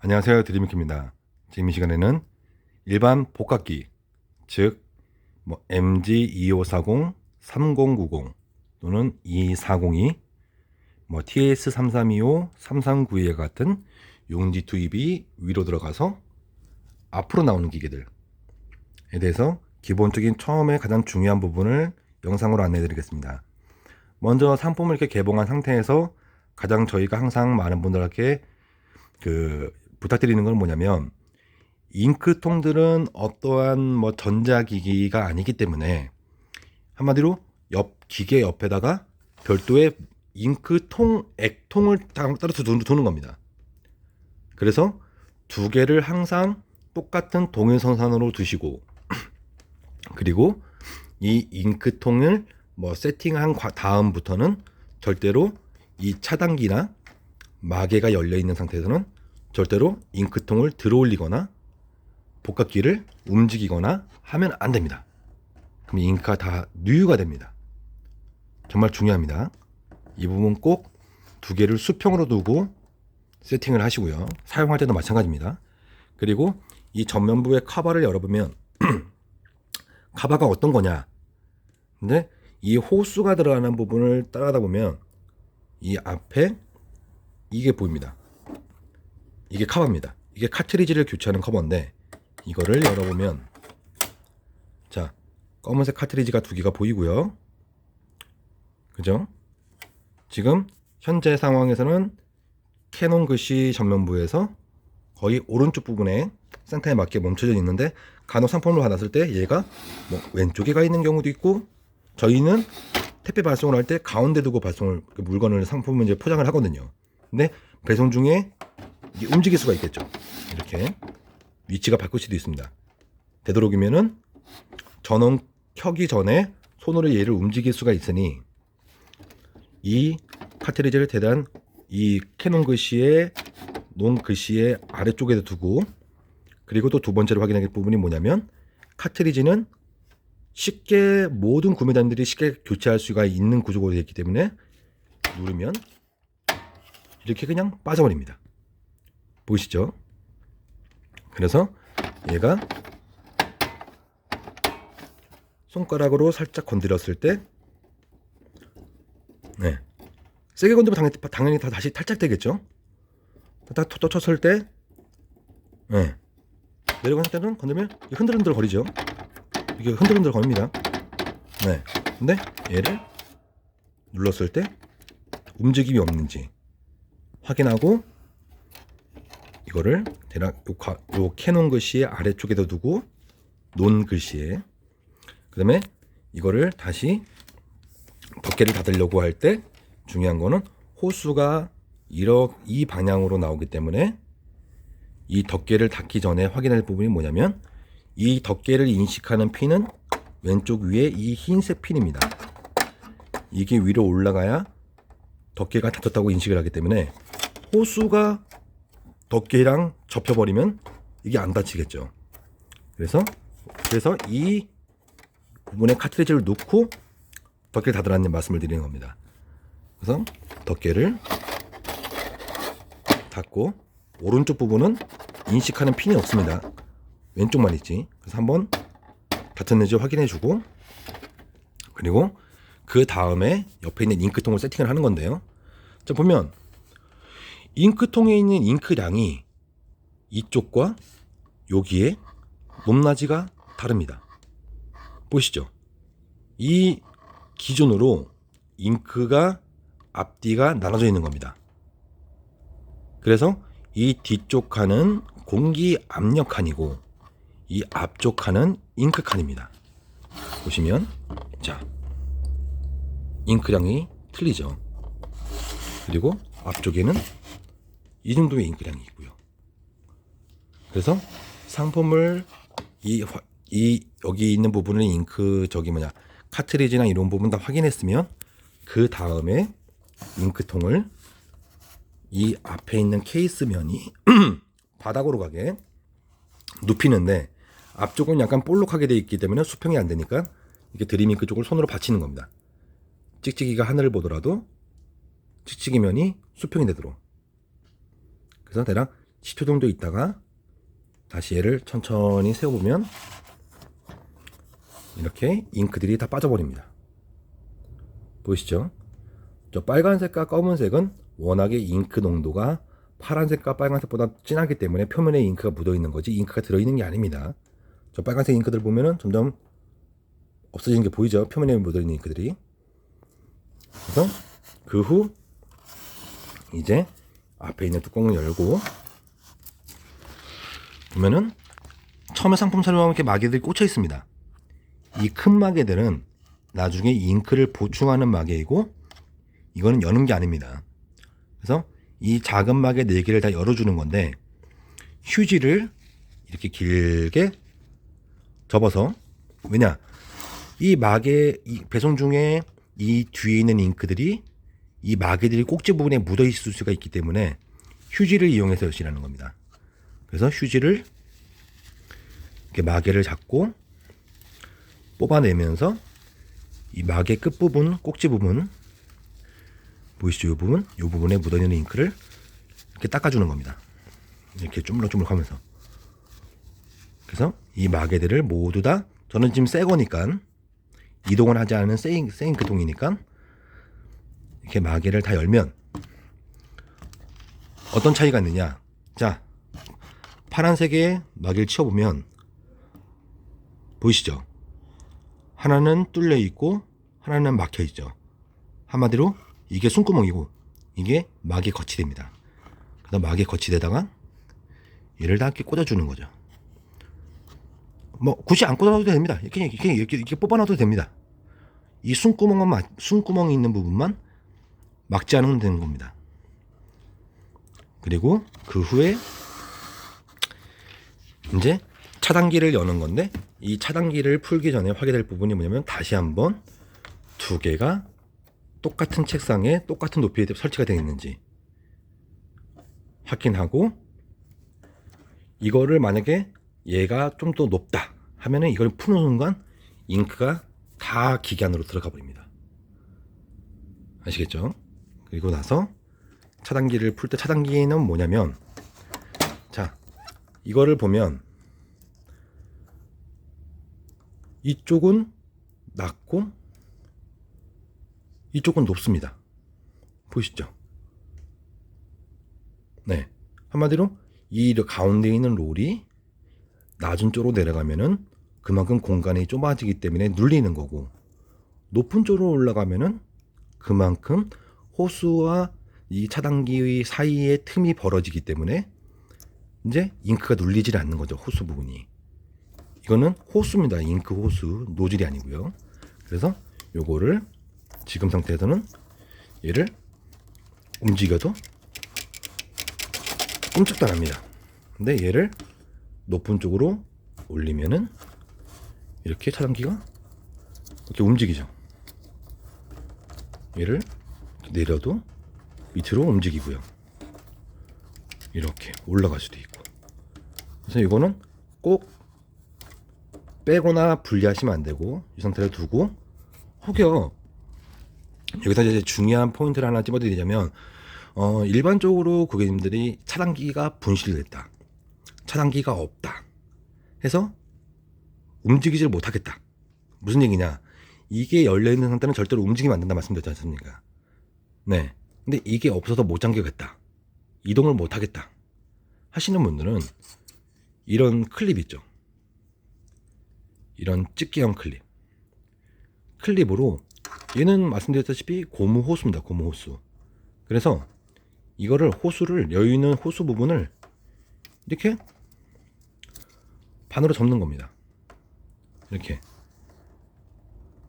안녕하세요, 드림미크입니다. 지금 이 시간에는 일반 복합기, 즉 MG2540, 3090 또는 2240이 TS3325, 3392와 같은 용지 투입이 위로 들어가서 앞으로 나오는 기계들에 대해서 기본적인 처음에 가장 중요한 부분을 영상으로 안내해 드리겠습니다. 먼저 상품을 이렇게 개봉한 상태에서 가장 저희가 항상 많은 분들에게 부탁드리는 건 뭐냐면, 잉크통들은 어떠한 전자기기가 아니기 때문에 한마디로 기계 옆에다가 별도의 잉크통, 액통을 따로 두는 겁니다. 그래서 두 개를 항상 똑같은 동일선상으로 두시고, 그리고 이 잉크통을 세팅한 다음부터는 절대로 이 차단기나 마개가 열려 있는 상태에서는 절대로 잉크통을 들어 올리거나 복합기를 움직이거나 하면 안 됩니다. 그럼 잉크가 다 누유가 됩니다. 정말 중요합니다. 이 부분 꼭 두 개를 수평으로 두고 세팅을 하시고요. 사용할 때도 마찬가지입니다. 그리고 이 전면부의 카바를 열어보면 카바가 어떤 거냐, 근데 이 호수가 들어가는 부분을 따라가다 보면 이 앞에 이게 보입니다. 이게 카바입니다. 이게 카트리지를 교체하는 커버인데, 이거를 열어보면 자, 검은색 카트리지가 두 개가 보이고요. 그죠? 지금 현재 상황에서는 캐논 글씨 전면부에서 거의 오른쪽 부분에 센터에 맞게 멈춰져 있는데, 간혹 상품을 받았을 때 얘가 왼쪽에 가 있는 경우도 있고, 저희는 택배 발송을 할 때 가운데 두고 물건을 상품을 이제 포장을 하거든요. 근데 배송 중에 이게 움직일 수가 있겠죠. 이렇게 위치가 바꿀 수도 있습니다. 되도록이면은 전원 켜기 전에 손으로 얘를 움직일 수가 있으니, 이 카트리지를 대단 이 캐논 글씨의 논 글씨의 아래쪽에 두고, 그리고 또 두 번째로 확인해야 할 부분이 뭐냐면, 카트리지는 쉽게 모든 구매자님들이 쉽게 교체할 수가 있는 구조가 되어 있기 때문에 누르면 이렇게 그냥 빠져버립니다. 보이시죠? 그래서 얘가 손가락으로 살짝 건드렸을 때, 세게 건드리면 당연히 다시 탈착되겠죠. 딱 쳤을 때, 내려간 상태는 건드리면 흔들흔들 거리죠. 이게 흔들흔들 거립니다. 근데 얘를 눌렀을 때 움직임이 없는지 확인하고, 이거를 대략 요 캐논 글씨의 아래쪽에다 두고, 논 글씨에, 그 다음에 이거를 다시 덮개를 닫으려고 할 때 중요한 거는 호수가 이 방향으로 나오기 때문에 이 덮개를 닫기 전에 확인할 부분이 뭐냐면, 이 덮개를 인식하는 핀은 왼쪽 위에 이 흰색 핀입니다. 이게 위로 올라가야 덮개가 닫혔다고 인식을 하기 때문에, 호수가 덮개랑 접혀버리면 이게 안 닫히겠죠. 그래서 이 부분에 카트리지를 놓고 덮개를 닫으라는 말씀을 드리는 겁니다. 그래서 덮개를 닫고, 오른쪽 부분은 인식하는 핀이 없습니다. 왼쪽만 있지. 그래서 한번 닫혔는지 확인해 주고, 그리고 그 다음에 옆에 있는 잉크통을 세팅을 하는 건데요. 자, 보면 잉크통에 있는 잉크량이 이쪽과 여기에 높낮이가 다릅니다. 보시죠? 이 기준으로 잉크가 앞뒤가 나눠져 있는 겁니다. 그래서 이 뒤쪽 칸은 공기 압력 칸이고, 이 앞쪽 칸은 잉크 칸입니다. 보시면 자, 잉크량이 틀리죠. 그리고 앞쪽에는 이 정도의 잉크량이 있고요. 그래서 상품을 여기 있는 부분은 잉크 카트리지나 이런 부분 다 확인했으면, 그 다음에 잉크통을 이 앞에 있는 케이스면이 바닥으로 가게 눕히는데, 앞쪽은 약간 볼록하게 되어 있기 때문에 수평이 안 되니까 이렇게 드림잉크 쪽을 손으로 받치는 겁니다. 찍찍이가 하늘을 보더라도 찍찍이면이 수평이 되도록. 그래서 대략 10초 정도 있다가 다시 얘를 천천히 세워보면 이렇게 잉크들이 다 빠져버립니다. 보이시죠? 저 빨간색과 검은색은 워낙에 잉크 농도가 파란색과 빨간색보다 진하기 때문에 표면에 잉크가 묻어있는 거지 잉크가 들어있는 게 아닙니다. 저 빨간색 잉크들 보면은 점점 없어지는 게 보이죠? 표면에 묻어있는 잉크들이. 그래서 그 후 이제 앞에 있는 뚜껑을 열고 보면은 처음에 상품 사료와 이렇게 마개들이 꽂혀 있습니다. 이 큰 마개들은 나중에 잉크를 보충하는 마개이고 이거는 여는 게 아닙니다. 그래서 이 작은 마개 4개를 다 열어주는 건데 휴지를 이렇게 길게 접어서 왜냐 이 마개 이 배송 중에 이 뒤에 있는 잉크들이 이 마개들이 꼭지 부분에 묻어 있을 수가 있기 때문에 휴지를 이용해서 여시라는 겁니다. 그래서 휴지를 이렇게 마개를 잡고 뽑아내면서 이 마개 끝부분 꼭지 부분 보이시죠? 이 부분 이 부분에 묻어있는 잉크를 이렇게 닦아주는 겁니다. 이렇게 쪼물럭쪼물럭 하면서. 그래서 이 마개들을 모두 다 저는 지금 새 거니까 이동을 하지 않은 새 잉크통이니까 이렇게 마개를 다 열면 어떤 차이가 있느냐. 자, 파란색에 마개를 치워보면 보이시죠? 하나는 뚫려 있고 하나는 막혀 있죠. 한마디로 이게 숨구멍이고 이게 마개 거치대입니다. 그다음 마개 거치대에다가 얘를 다 이렇게 꽂아주는 거죠. 뭐 굳이 안 꽂아도 됩니다. 이렇게 뽑아놔도 됩니다. 이 숨구멍이 있는 부분만 막지 않으면 되는 겁니다. 그리고 그 후에 이제 차단기를 여는 건데 이 차단기를 풀기 전에 확인할 부분이 뭐냐면 다시 한번 2개가 똑같은 책상에 똑같은 높이에 설치가 되어 있는지 확인하고 이거를 만약에 얘가 좀 더 높다 하면은 이걸 푸는 순간 잉크가 다 기계 안으로 들어가 버립니다. 아시겠죠? 그리고 나서 차단기를 풀 때 차단기는 뭐냐면 자 이거를 보면 이쪽은 낮고 이쪽은 높습니다. 보이시죠? 네. 한마디로 이 가운데 있는 롤이 낮은 쪽으로 내려가면은 그만큼 공간이 좁아지기 때문에 눌리는 거고 높은 쪽으로 올라가면은 그만큼 호수와 이 차단기 사이에 틈이 벌어지기 때문에 이제 잉크가 눌리질 않는 거죠. 호수 부분이. 이거는 호수입니다. 잉크 호수. 노즐이 아니고요. 그래서 요거를 지금 상태에서는 얘를 움직여도 꼼짝도 안 합니다. 근데 얘를 높은 쪽으로 올리면은 이렇게 차단기가 이렇게 움직이죠. 얘를 내려도 밑으로 움직이고요. 이렇게 올라갈 수도 있고. 그래서 이거는 꼭 빼거나 분리하시면 안 되고 이 상태를 두고 혹여 여기서 이제 중요한 포인트를 하나 집어드리자면 일반적으로 고객님들이 차단기가 분실됐다, 차단기가 없다 해서 움직이질 못하겠다. 무슨 얘기냐? 이게 열려있는 상태는 절대로 움직이면 안 된다 말씀드렸지 않습니까? 네. 근데 이게 없어서 못 잠겨겠다, 이동을 못하겠다 하시는 분들은 이런 클립 있죠. 이런 집게형 클립으로 얘는 말씀드렸다시피 고무 호수입니다. 고무 호수. 그래서 이거를 호수를 여유있는 호수 부분을 이렇게 반으로 접는 겁니다. 이렇게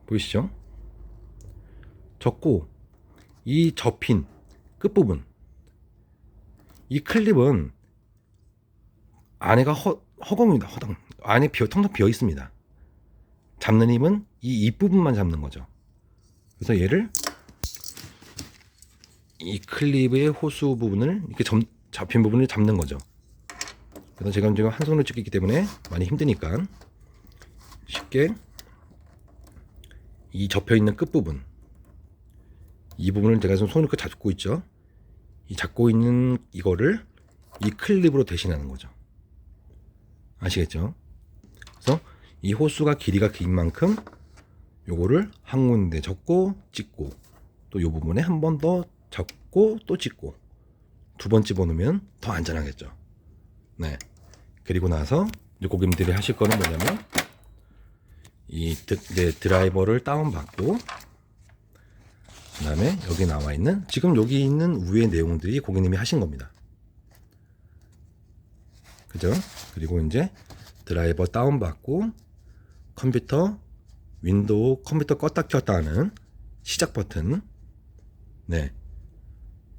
보이시죠? 접고 이 접힌 끝부분 이 클립은 안에가 허공입니다. 허당 안에 텅텅 비어 있습니다. 잡는 힘은 이 입부분만 잡는 거죠. 그래서 얘를 이 클립의 호수 부분을 이렇게 잡힌 부분을 잡는 거죠. 그래서 제가 지금 한 손으로 찍기 때문에 많이 힘드니까 쉽게 이 접혀 있는 끝 부분, 이 부분을 제가 지금 손으로 잡고 있죠. 이 잡고 있는 이거를 이 클립으로 대신하는 거죠. 아시겠죠? 그래서 이 호수가 길이가 긴 만큼 요거를 한 군데 접고 찍고, 또 요 부분에 한 번 더 접고 또 찍고, 두 번 집어넣으면 더 안전하겠죠. 네. 그리고 나서 이제 고객님들이 하실 거는 뭐냐면 이 드라이버를 다운받고, 그 다음에 여기 나와 있는, 지금 여기 있는 위의 내용들이 고객님이 하신 겁니다. 그죠? 그리고 이제 드라이버 다운받고 컴퓨터, 윈도우 컴퓨터 껐다 켰다 하는 시작 버튼, 네,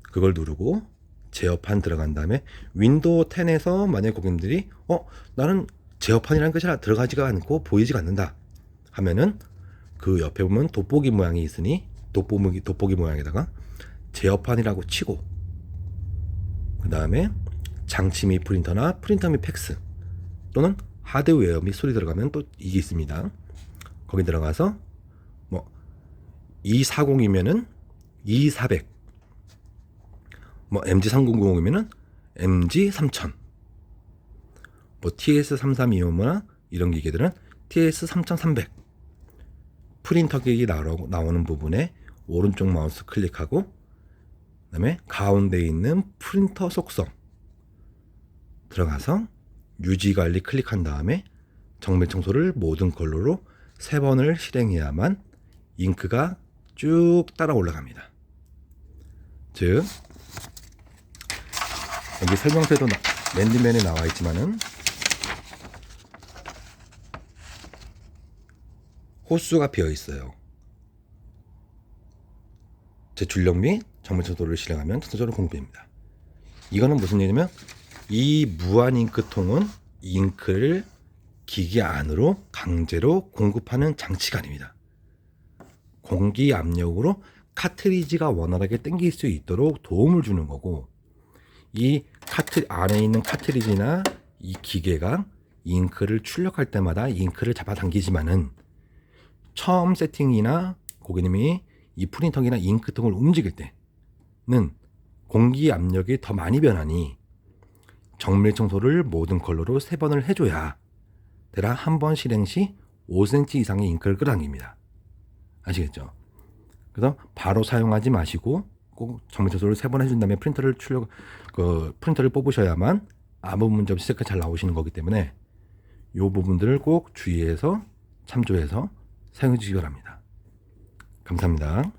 그걸 누르고 제어판 들어간 다음에 윈도우 10에서 만약에 고객님들이 나는 제어판이라는 것이 들어가지가 않고 보이지가 않는다 하면은 그 옆에 보면 돋보기 모양이 있으니 돋보기 모양에다가 제어판이라고 치고, 그 다음에 장치 및 프린터나 프린터 및 팩스 또는 하드웨어 및 소리 들어가면 또 이게 있습니다. 거기 들어가서 뭐 240이면은 2400, 뭐 MG3090이면은 MG3000, 뭐 TS3325나 이런 기계들은 TS3300. 프린터 기기 나오는 부분에 오른쪽 마우스 클릭하고, 그 다음에 가운데 있는 프린터 속성 들어가서 유지 관리 클릭한 다음에 정밀 청소를 모든 컬러로 3번을 실행해야만 잉크가 쭉 따라 올라갑니다. 즉 여기 설명서에도 맨디맨에 나와 있지만은 호수가 비어 있어요. 제출력 및 정밀 청소를 실행하면 전체적으로 공급됩니다. 이거는 무슨 얘기냐면 이 무한 잉크통은 잉크를 기계 안으로 강제로 공급하는 장치가 아닙니다. 공기 압력으로 카트리지가 원활하게 당길 수 있도록 도움을 주는 거고, 이 안에 있는 카트리지나 이 기계가 잉크를 출력할 때마다 잉크를 잡아당기지만은 처음 세팅이나 고객님이 이 프린터기나 잉크통을 움직일 때는 공기 압력이 더 많이 변하니 정밀 청소를 모든 컬러로 3번을 해줘야 대략 한 번 실행 시 5cm 이상의 잉크를 끌어당깁니다. 아시겠죠? 그래서 바로 사용하지 마시고 꼭 정밀 청소를 3번 해준 다음에 프린터를 뽑으셔야만 아무 문제 없이 스티커가 잘 나오시는 거기 때문에 이 부분들을 꼭 주의해서 참조해서 사용해 주시기 바랍니다. 감사합니다.